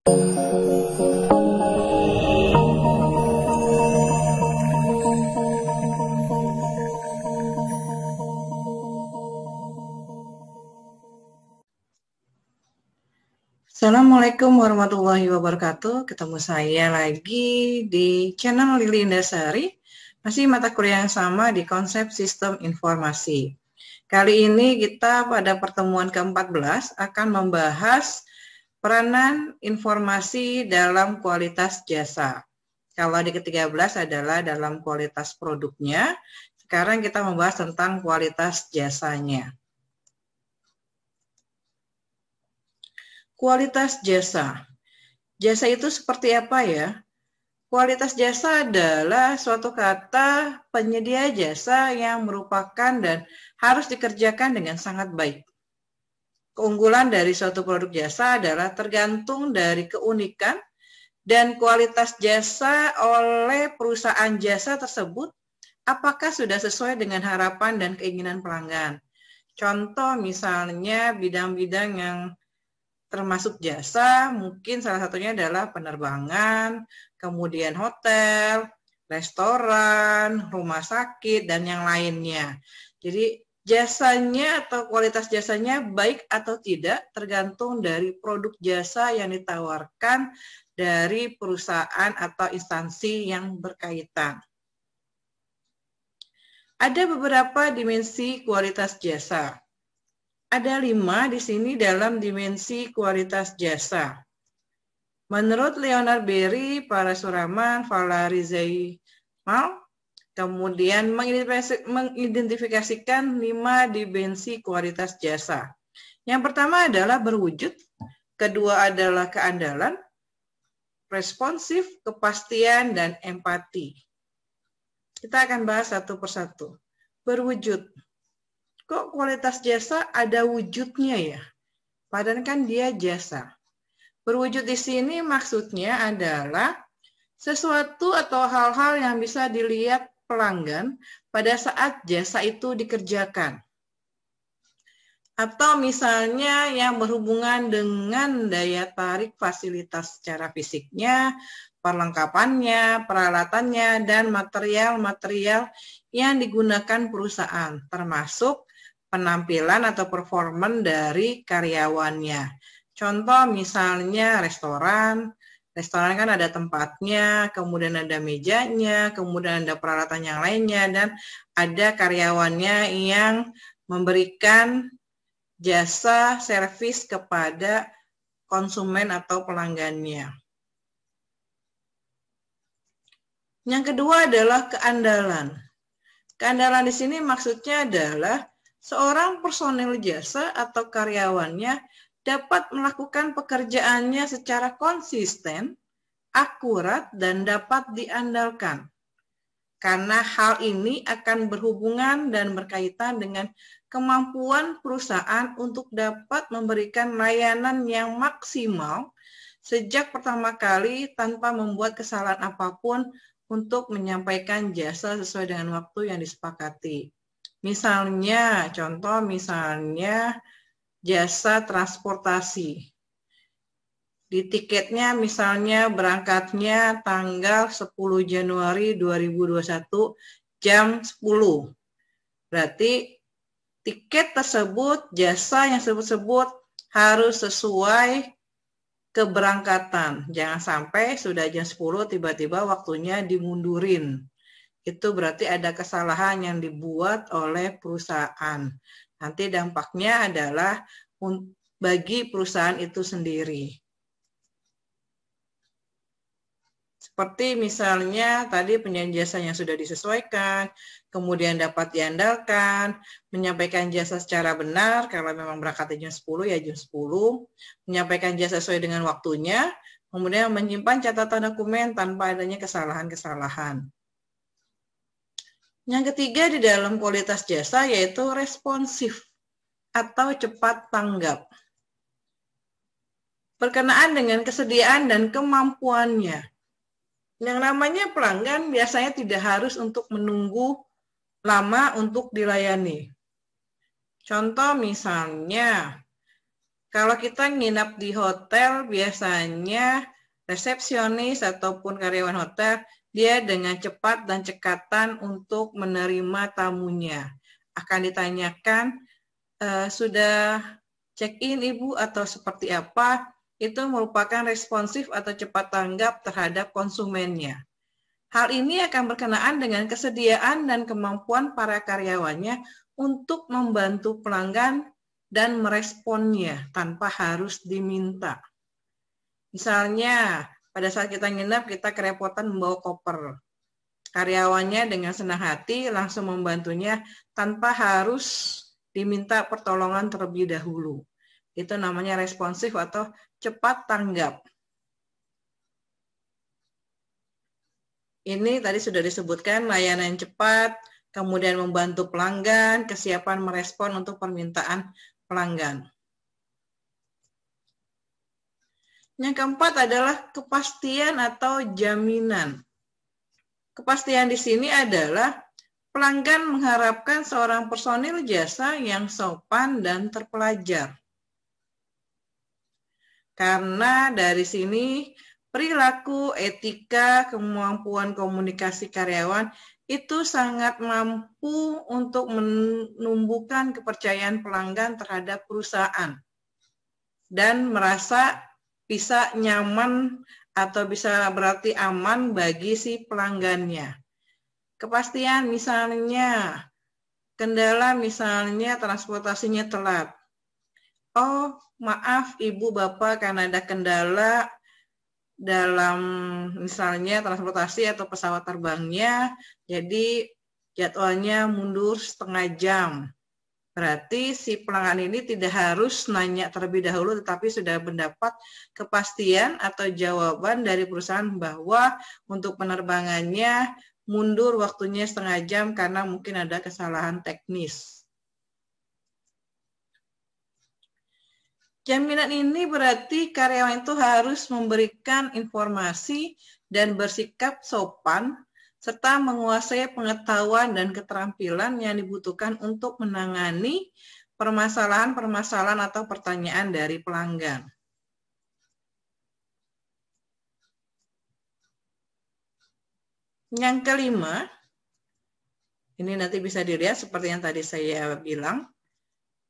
Assalamualaikum warahmatullahi wabarakatuh. Ketemu saya lagi di channel Lili Indasari. Masih mata kuliah yang sama di konsep sistem informasi. Kali ini kita pada pertemuan ke-14 akan membahas peranan informasi dalam kualitas jasa. Kalau di ke-13 adalah dalam kualitas produknya. Sekarang kita membahas tentang kualitas jasanya. Kualitas jasa. Jasa itu seperti apa ya? Kualitas jasa adalah suatu kata penyedia jasa yang merupakan dan harus dikerjakan dengan sangat baik. Keunggulan dari suatu produk jasa adalah tergantung dari keunikan dan kualitas jasa oleh perusahaan jasa tersebut, apakah sudah sesuai dengan harapan dan keinginan pelanggan. Contoh misalnya bidang-bidang yang termasuk jasa, mungkin salah satunya adalah penerbangan, kemudian hotel, restoran, rumah sakit, dan yang lainnya. Jadi jasanya atau kualitas jasanya baik atau tidak tergantung dari produk jasa yang ditawarkan dari perusahaan atau instansi yang berkaitan. Ada beberapa dimensi kualitas jasa. Ada 5 di sini dalam dimensi kualitas jasa. Menurut Leonard Berry, Parasuraman, Valery Zaimal, kemudian mengidentifikasikan 5 dimensi kualitas jasa. Yang pertama adalah berwujud, kedua adalah keandalan, responsif, kepastian, dan empati. Kita akan bahas satu persatu. Berwujud. Kok kualitas jasa ada wujudnya ya? Padahal kan dia jasa. Berwujud di sini maksudnya adalah sesuatu atau hal-hal yang bisa dilihat pelanggan pada saat jasa itu dikerjakan. Atau misalnya yang berhubungan dengan daya tarik fasilitas secara fisiknya, perlengkapannya, peralatannya, dan material-material yang digunakan perusahaan, termasuk penampilan atau performan dari karyawannya. Contoh misalnya restoran kan ada tempatnya, kemudian ada mejanya, kemudian ada peralatan yang lainnya, dan ada karyawannya yang memberikan jasa servis kepada konsumen atau pelanggannya. Yang kedua adalah keandalan. Keandalan di sini maksudnya adalah seorang personil jasa atau karyawannya dapat melakukan pekerjaannya secara konsisten, akurat, dan dapat diandalkan. Karena hal ini akan berhubungan dan berkaitan dengan kemampuan perusahaan untuk dapat memberikan layanan yang maksimal sejak pertama kali tanpa membuat kesalahan apapun untuk menyampaikan jasa sesuai dengan waktu yang disepakati. Misalnya, contoh misalnya jasa transportasi. Di tiketnya misalnya berangkatnya tanggal 10 Januari 2021 jam 10. Berarti tiket tersebut, jasa yang tersebut harus sesuai keberangkatan. Jangan sampai sudah jam 10 tiba-tiba waktunya dimundurin. Itu berarti ada kesalahan yang dibuat oleh perusahaan. Nanti dampaknya adalah bagi perusahaan itu sendiri. Seperti misalnya tadi penyajian jasa yang sudah disesuaikan, kemudian dapat diandalkan, menyampaikan jasa secara benar, kalau memang berangkatnya jam 10 ya jam 10, menyampaikan jasa sesuai dengan waktunya, kemudian menyimpan catatan dokumen tanpa adanya kesalahan-kesalahan. Yang ketiga di dalam kualitas jasa yaitu responsif atau cepat tanggap. Berkenaan dengan kesediaan dan kemampuannya. Yang namanya pelanggan biasanya tidak harus untuk menunggu lama untuk dilayani. Contoh misalnya, Kalau kita nginap di hotel, biasanya resepsionis ataupun karyawan hotel, dia dengan cepat dan cekatan untuk menerima tamunya. Akan ditanyakan, sudah check-in Ibu atau seperti apa, itu merupakan responsif atau cepat tanggap terhadap konsumennya. Hal ini akan berkenaan dengan kesediaan dan kemampuan para karyawannya untuk membantu pelanggan dan meresponnya tanpa harus diminta. Misalnya, pada saat kita nginap, kita kerepotan membawa koper. Karyawannya dengan senang hati langsung membantunya tanpa harus diminta pertolongan terlebih dahulu. Itu namanya responsif atau cepat tanggap. Ini tadi sudah disebutkan layanan cepat, kemudian membantu pelanggan, kesiapan merespon untuk permintaan pelanggan. Yang keempat adalah kepastian atau jaminan. Kepastian di sini adalah pelanggan mengharapkan seorang personil jasa yang sopan dan terpelajar. Karena dari sini perilaku, etika, kemampuan komunikasi karyawan itu sangat mampu untuk menumbuhkan kepercayaan pelanggan terhadap perusahaan dan merasa bisa nyaman atau bisa berarti aman bagi si pelanggannya. Kepastian misalnya, kendala misalnya transportasinya telat. Oh, maaf Ibu Bapak karena ada kendala dalam misalnya transportasi atau pesawat terbangnya, jadi jadwalnya mundur setengah jam. Berarti si pelanggan ini tidak harus nanya terlebih dahulu, tetapi sudah mendapat kepastian atau jawaban dari perusahaan bahwa untuk penerbangannya mundur waktunya setengah jam karena mungkin ada kesalahan teknis. Jaminan ini berarti karyawan itu harus memberikan informasi dan bersikap sopan, serta menguasai pengetahuan dan keterampilan yang dibutuhkan untuk menangani permasalahan-permasalahan atau pertanyaan dari pelanggan. Yang kelima, ini nanti bisa dilihat seperti yang tadi saya bilang.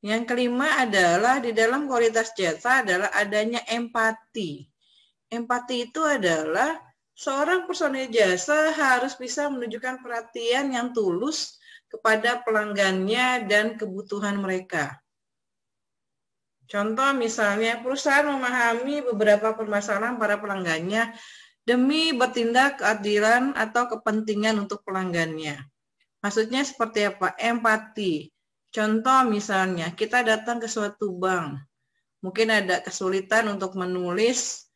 Yang kelima adalah di dalam kualitas jasa adalah adanya empati. Empati itu adalah seorang personil jasa harus bisa menunjukkan perhatian yang tulus kepada pelanggannya dan kebutuhan mereka. Contoh misalnya perusahaan memahami beberapa permasalahan para pelanggannya demi bertindak keadilan atau kepentingan untuk pelanggannya. Maksudnya seperti apa? Empati. Contoh misalnya, kita datang ke suatu bank, mungkin ada kesulitan untuk menulis,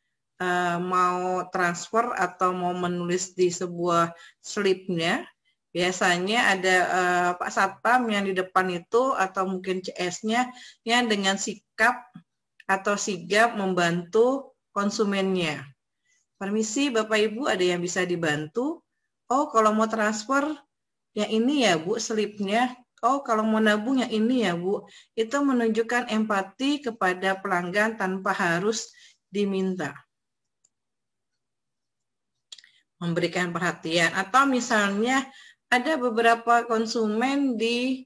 mau transfer atau mau menulis di sebuah slipnya, biasanya ada Pak Satpam yang di depan itu, atau mungkin CS-nya, yang dengan sikap atau sigap membantu konsumennya. Permisi Bapak Ibu, ada yang bisa dibantu? Oh, kalau mau transfer, yang ini ya Bu, slipnya. Oh, kalau mau nabung yang ini ya Bu. Itu menunjukkan empati kepada pelanggan tanpa harus diminta. Memberikan perhatian. Atau misalnya ada beberapa konsumen di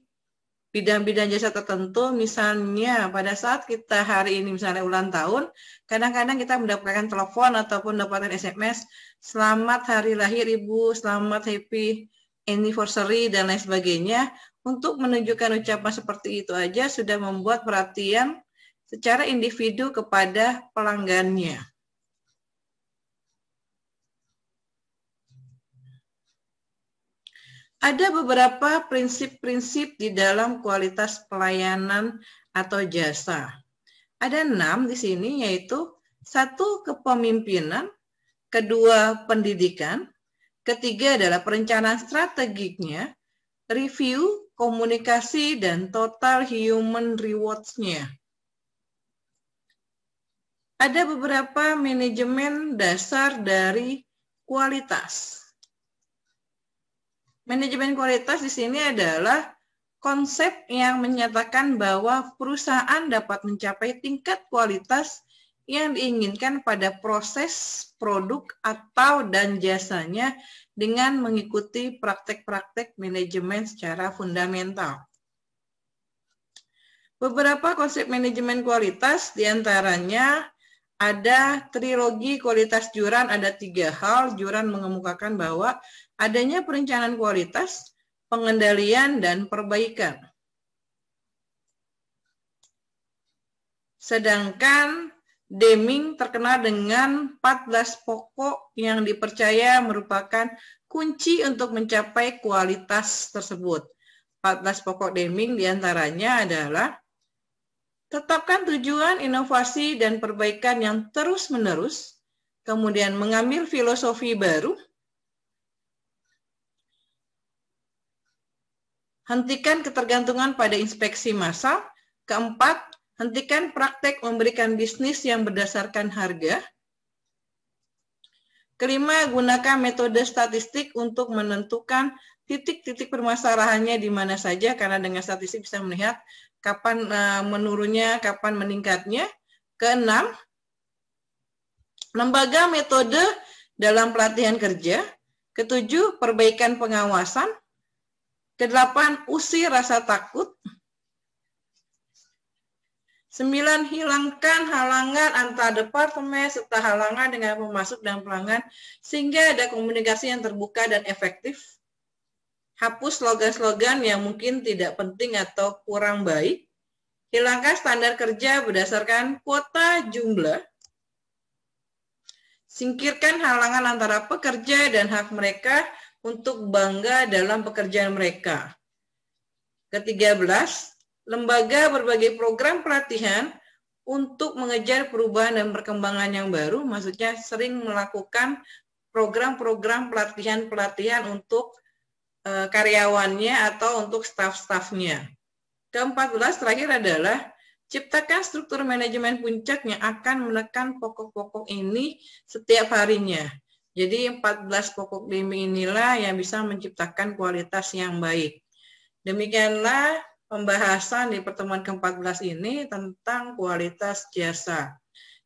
bidang-bidang jasa tertentu, misalnya pada saat kita hari ini misalnya ulang tahun, kadang-kadang kita mendapatkan telepon ataupun mendapatkan SMS, selamat hari lahir Ibu, selamat happy anniversary, dan lain sebagainya. Untuk menunjukkan ucapan seperti itu aja sudah membuat perhatian secara individu kepada pelanggannya. Ada beberapa prinsip-prinsip di dalam kualitas pelayanan atau jasa. Ada 6 di sini, yaitu 1, kepemimpinan, 2, pendidikan, 3 adalah perencanaan strategiknya, review, komunikasi, dan total human rewards-nya. Ada beberapa manajemen dasar dari kualitas. Manajemen kualitas di sini adalah konsep yang menyatakan bahwa perusahaan dapat mencapai tingkat kualitas yang diinginkan pada proses, produk, atau dan jasanya dengan mengikuti praktek-praktek manajemen secara fundamental. Beberapa konsep manajemen kualitas diantaranya ada trilogi kualitas Juran, ada 3 hal. Juran mengemukakan bahwa adanya perencanaan kualitas, pengendalian, dan perbaikan. Sedangkan Deming terkenal dengan 14 pokok yang dipercaya merupakan kunci untuk mencapai kualitas tersebut. 14 pokok Deming diantaranya adalah tetapkan tujuan, inovasi, dan perbaikan yang terus-menerus, kemudian mengambil filosofi baru, hentikan ketergantungan pada inspeksi massal, keempat, hentikan praktek memberikan bisnis yang berdasarkan harga. Kelima, gunakan metode statistik untuk menentukan titik-titik permasalahannya di mana saja, karena dengan statistik bisa melihat kapan menurunnya, kapan meningkatnya. Keenam, lembaga metode dalam pelatihan kerja. Ketujuh, perbaikan pengawasan. Kedelapan, usir rasa takut. 9. Hilangkan halangan antar departemen serta halangan dengan pemasok dan pelanggan sehingga ada komunikasi yang terbuka dan efektif. Hapus slogan-slogan yang mungkin tidak penting atau kurang baik. Hilangkan standar kerja berdasarkan kuota jumlah. Singkirkan halangan antara pekerja dan hak mereka untuk bangga dalam pekerjaan mereka. Ke-13, lembaga berbagai program pelatihan untuk mengejar perubahan dan perkembangan yang baru, maksudnya sering melakukan program-program pelatihan-pelatihan untuk karyawannya atau untuk staf-stafnya. Ke-14 terakhir adalah ciptakan struktur manajemen puncak yang akan menekan pokok-pokok ini setiap harinya. Jadi 14 pokok Deming inilah yang bisa menciptakan kualitas yang baik. Demikianlah pembahasan di pertemuan ke-14 ini tentang kualitas jasa.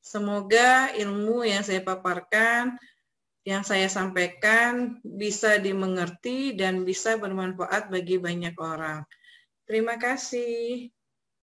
Semoga ilmu yang saya paparkan, yang saya sampaikan bisa dimengerti dan bisa bermanfaat bagi banyak orang. Terima kasih.